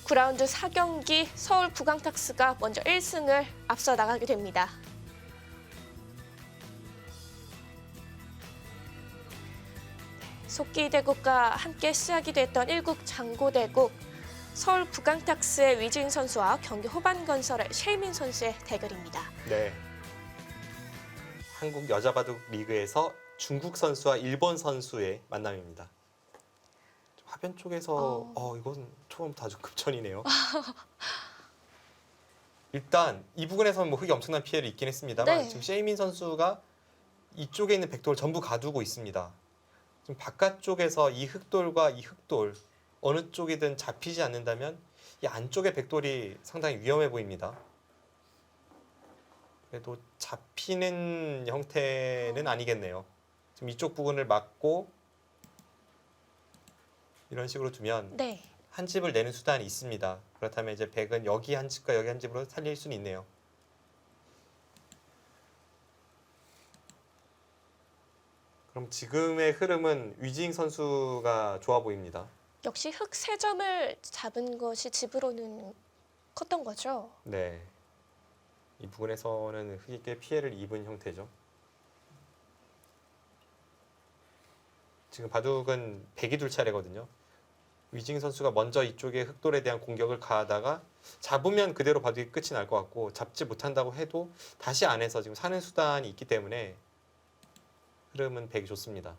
9라운드 4경기 서울 부강탁스가 먼저 1승을 앞서 나가게 됩니다. 속기대국과 함께 시작이 됐던 1국 장고대국 서울 부강탁스의 위진 선수와 경기 후반건설의 셰이민 선수의 대결입니다. 네. 한국 여자바둑 리그에서 중국 선수와 일본 선수의 만남입니다. 화면 쪽에서 이건 처음부터 아주 급전이네요. 일단 이 부분에서는 뭐 흙이 엄청난 피해를 입긴 했습니다만 네. 지금 셰이민 선수가 이쪽에 있는 백돌을 전부 가두고 있습니다. 지금 바깥쪽에서 이 흙돌과 이 흙돌 어느 쪽이든 잡히지 않는다면 이 안쪽의 백돌이 상당히 위험해 보입니다. 그래도 잡히는 형태는 아니겠네요. 지금 이쪽 부분을 막고 이런 식으로 두면 네. 한 집을 내는 수단이 있습니다. 그렇다면 이제 백은 여기 한 집과 여기 한 집으로 살릴 수는 있네요. 그럼 지금의 흐름은 위징 선수가 좋아 보입니다. 역시 흙 3점을 잡은 것이 집으로는 컸던 거죠. 네. 이 부분에서는 흙이 꽤 피해를 입은 형태죠. 지금 바둑은 백이 둘 차례거든요. 위징 선수가 먼저 이쪽에 흑돌에 대한 공격을 가하다가 잡으면 그대로 바둑이 끝이 날 것 같고 잡지 못한다고 해도 다시 안에서 지금 사는 수단이 있기 때문에 흐름은 백이 좋습니다.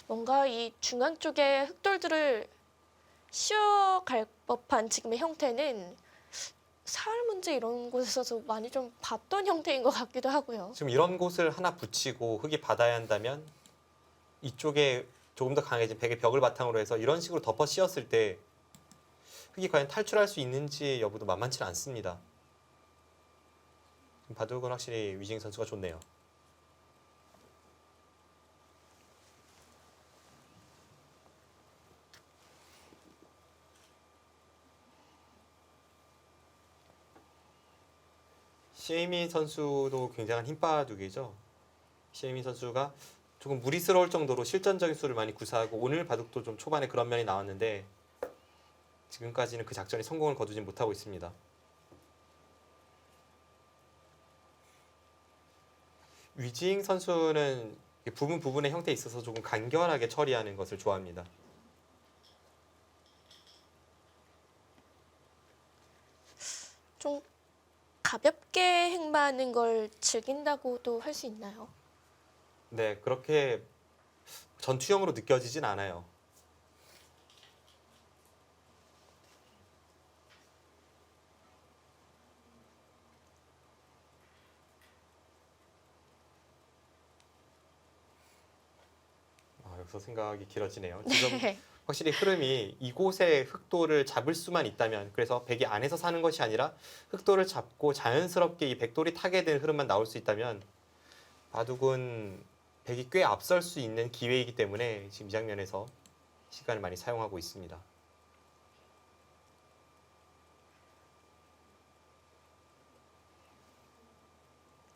뭔가 이 중앙 쪽에 흑돌들을 씌워갈 법한 지금의 형태는 사활 문제 이런 곳에서도 많이 좀 봤던 형태인 것 같기도 하고요. 지금 이런 곳을 하나 붙이고 흙이 받아야 한다면 이쪽에 조금 더 강해진 백의 벽을 바탕으로 해서 이런 식으로 덮어 씌웠을 때 흙이 과연 탈출할 수 있는지 여부도 만만치는 않습니다. 바둑은 확실히 위징 선수가 좋네요. 셰이민 선수도 굉장한 힘바둑이죠. 셰이민 선수가 조금 무리스러울 정도로 실전적인 수를 많이 구사하고 오늘 바둑도 좀 초반에 그런 면이 나왔는데 지금까지는 그 작전이 성공을 거두진 못하고 있습니다. 위징 선수는 부분 부분의 형태에 있어서 조금 간결하게 처리하는 것을 좋아합니다. 좀 가볍게 행마하는 걸 즐긴다고도 할 수 있나요? 네, 그렇게 전투형으로 느껴지진 않아요. 여기서 생각이 길어지네요. 지금 네. 확실히 흐름이 이곳의 흑돌을 잡을 수만 있다면 그래서 백이 안에서 사는 것이 아니라 흑돌을 잡고 자연스럽게 이 백돌이 타게 되는 흐름만 나올 수 있다면 바둑은 백이 꽤 앞설 수 있는 기회이기 때문에 지금 이 장면에서 시간을 많이 사용하고 있습니다.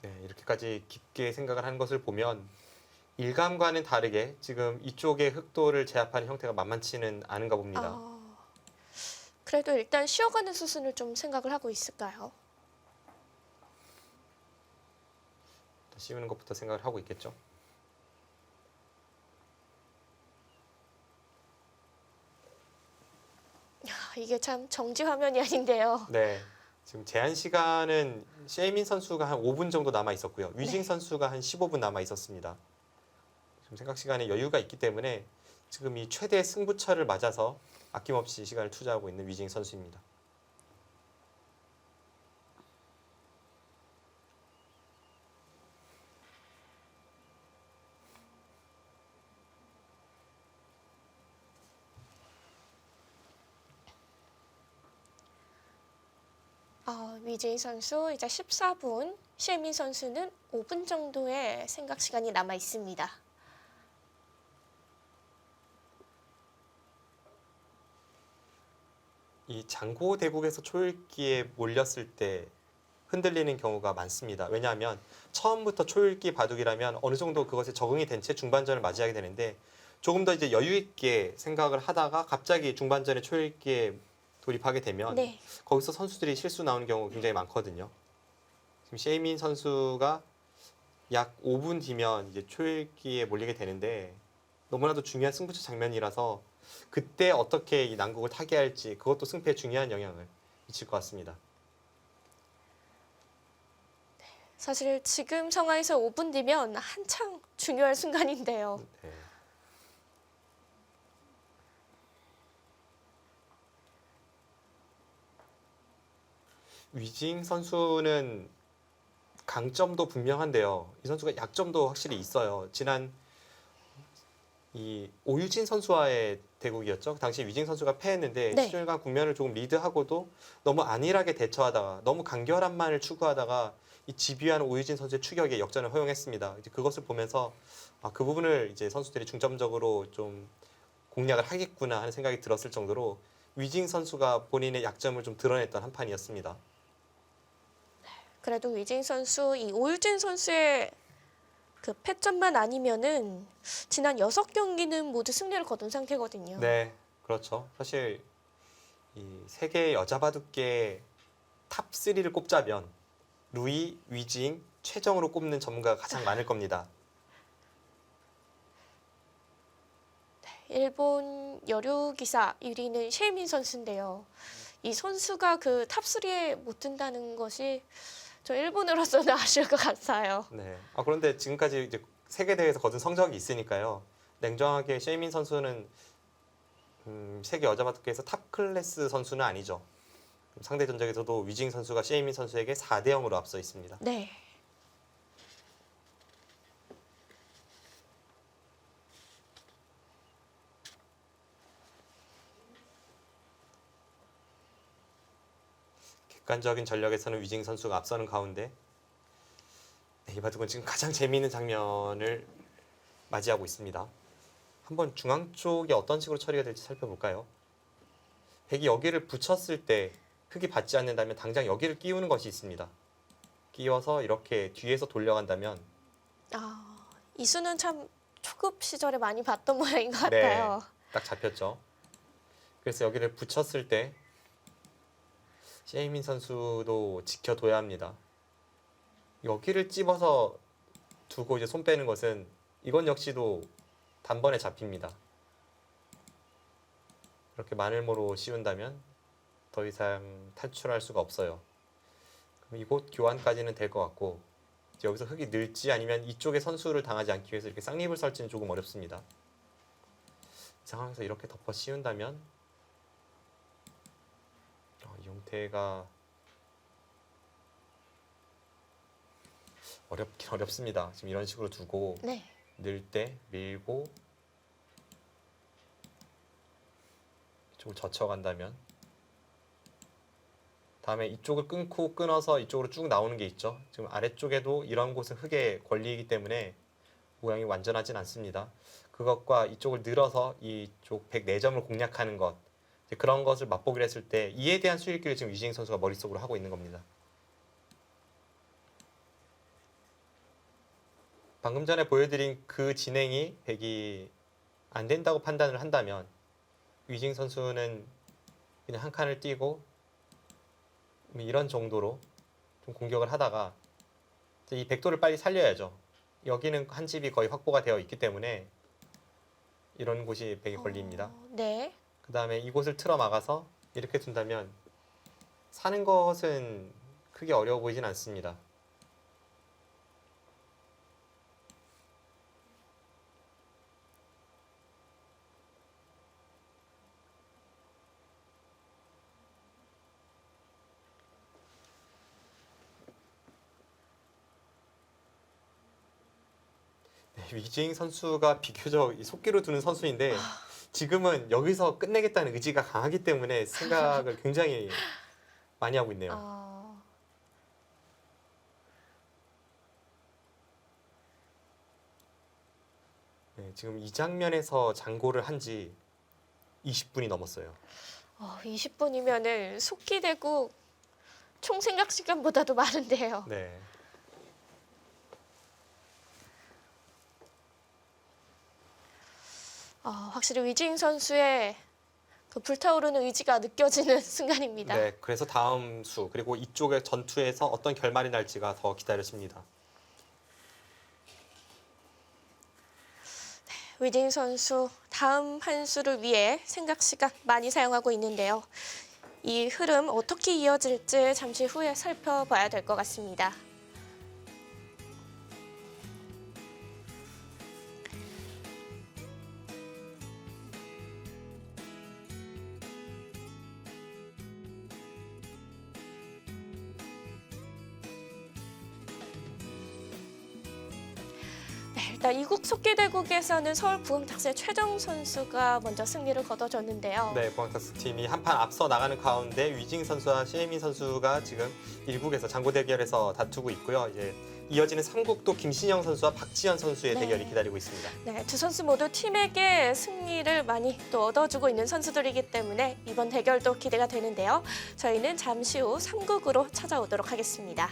네, 이렇게까지 깊게 생각을 하는 것을 보면 일감과는 다르게 지금 이쪽의 흑돌을 제압하는 형태가 만만치는 않은가 봅니다. 그래도 일단 쉬어가는 수순을 좀 생각을 하고 있을까요? 씌우는 것부터 생각을 하고 있겠죠. 이게 참 정지 화면이 아닌데요. 네, 지금 제한 시간은 셰이민 선수가 한 5분 정도 남아 있었고요. 위징 네. 선수가 한 15분 남아 있었습니다. 지금 생각 시간에 여유가 있기 때문에 지금 이 최대 승부처를 맞아서 아낌없이 시간을 투자하고 있는 위징 선수입니다. 위재희 선수 이제 14분, 셰민 선수는 5분 정도의 생각 시간이 남아 있습니다. 이 장고 대국에서 초읽기에 몰렸을 때 흔들리는 경우가 많습니다. 왜냐하면 처음부터 초읽기 바둑이라면 어느 정도 그것에 적응이 된 채 중반전을 맞이하게 되는데 조금 더 이제 여유 있게 생각을 하다가 갑자기 중반전에 초읽기에 돌입하게 되면 네. 거기서 선수들이 실수 나오는 경우가 굉장히 많거든요. 지금 셰이민 선수가 약 5분 뒤면 이제 초읽기에 몰리게 되는데 너무나도 중요한 승부처 장면이라서 그때 어떻게 이 난국을 타개할지 그것도 승패에 중요한 영향을 미칠 것 같습니다. 사실 지금 상황에서 5분 뒤면 한창 중요할 순간인데요. 네. 위징 선수는 강점도 분명한데요. 이 선수가 약점도 확실히 있어요. 지난 이 오유진 선수와의 대국이었죠. 그 당시 위징 선수가 패했는데 네. 시종일관 국면을 조금 리드하고도 너무 안일하게 대처하다가 너무 간결함만을 추구하다가 이 집요한 오유진 선수의 추격에 역전을 허용했습니다. 이제 그것을 보면서 그 부분을 이제 선수들이 중점적으로 좀 공략을 하겠구나 하는 생각이 들었을 정도로 위징 선수가 본인의 약점을 좀 드러냈던 한 판이었습니다. 그래도 위재희 선수, 이 오유진 선수의 그 패점만 아니면은 지난 6경기는 모두 승리를 거둔 상태거든요. 네, 그렇죠. 사실 이 세계 여자 바둑계 탑 3를 꼽자면 루이, 위징, 최정으로 꼽는 전문가가 가장 많을 겁니다. 일본 여류 기사 1위는 셰이민 선수인데요. 이 선수가 그 탑3에 못 든다는 것이 저 일본으로서는 아쉬울 것 같아요. 네. 그런데 지금까지 이제 세계 대회에서 거둔 성적이 있으니까요. 냉정하게 셰이민 선수는 세계 여자 바둑계에서 탑 클래스 선수는 아니죠. 상대 전적에서도 위징 선수가 셰이민 선수에게 4대 0으로 앞서 있습니다. 네. 객관적인 전력에서는 위징 선수가 앞서는 가운데 이 바둑은 지금 가장 재미있는 장면을 맞이하고 있습니다. 한번 중앙 쪽에 어떤 식으로 처리가 될지 살펴볼까요? 백이 여기를 붙였을 때 흙이 받지 않는다면 당장 여기를 끼우는 것이 있습니다. 끼워서 이렇게 뒤에서 돌려간다면 이 수는 참 초급 시절에 많이 봤던 모양인 것 네. 같아요. 딱 잡혔죠. 그래서 여기를 붙였을 때 셰이민 선수도 지켜둬야 합니다. 여기를 찝어서 두고 이제 손 빼는 것은 이건 역시도 단번에 잡힙니다. 이렇게 마늘모로 씌운다면 더 이상 탈출할 수가 없어요. 그럼 이곳 교환까지는 될 것 같고 이제 여기서 흙이 늘지 아니면 이쪽에 선수를 당하지 않기 위해서 이렇게 쌍립을 설치는 조금 어렵습니다. 이 상황에서 이렇게 덮어 씌운다면 이용태가 어렵긴 어렵습니다. 지금 이런 식으로 두고 네. 늘 때 밀고 이쪽을 젖혀간다면 다음에 이쪽을 끊어서 이쪽으로 쭉 나오는 게 있죠. 지금 아래쪽에도 이런 곳은 흙의 권리이기 때문에 모양이 완전하진 않습니다. 그것과 이쪽을 늘어서 이쪽 104점을 공략하는 것 그런 것을 맛보기로 했을 때 이에 대한 수익기를 지금 위징 선수가 머릿속으로 하고 있는 겁니다. 방금 전에 보여드린 그 진행이 백이 안 된다고 판단을 한다면 위징 선수는 그냥 한 칸을 띄고 이런 정도로 좀 공격을 하다가 이 백도를 빨리 살려야죠. 여기는 한 집이 거의 확보가 되어 있기 때문에 이런 곳이 백의 권리입니다. 네. 그 다음에 이곳을 틀어 막아서 이렇게 둔다면 사는 것은 크게 어려워 보이진 않습니다. 네, 위징 선수가 비교적 이 속기로 두는 선수인데 지금은 여기서 끝내겠다는 의지가 강하기 때문에 생각을 굉장히 많이 하고 있네요. 네, 지금 이 장면에서 장고를 한 지 20분이 넘었어요. 20분이면은 속기되고 총 생각 시간보다도 많은데요. 네. 확실히 위징 선수의 그 불타오르는 의지가 느껴지는 순간입니다. 네, 그래서 다음 수 그리고 이쪽의 전투에서 어떤 결말이 날지가 더 기다려집니다. 위징 선수 다음 한 수를 위해 생각 시간 많이 사용하고 있는데요. 이 흐름 어떻게 이어질지 잠시 후에 살펴봐야 될 것 같습니다. 일단 이국 속기대국에서는 서울부흥탁스의 최정 선수가 먼저 승리를 거둬줬는데요. 네, 부항탁스 팀이 한 판 앞서 나가는 가운데 위징 선수와 시에민 선수가 지금 1국에서 장고 대결에서 다투고 있고요. 이제 이어지는 3국도 김신영 선수와 박지현 선수의 네. 대결이 기다리고 있습니다. 네, 두 선수 모두 팀에게 승리를 많이 또 얻어주고 있는 선수들이기 때문에 이번 대결도 기대가 되는데요. 저희는 잠시 후 3국으로 찾아오도록 하겠습니다.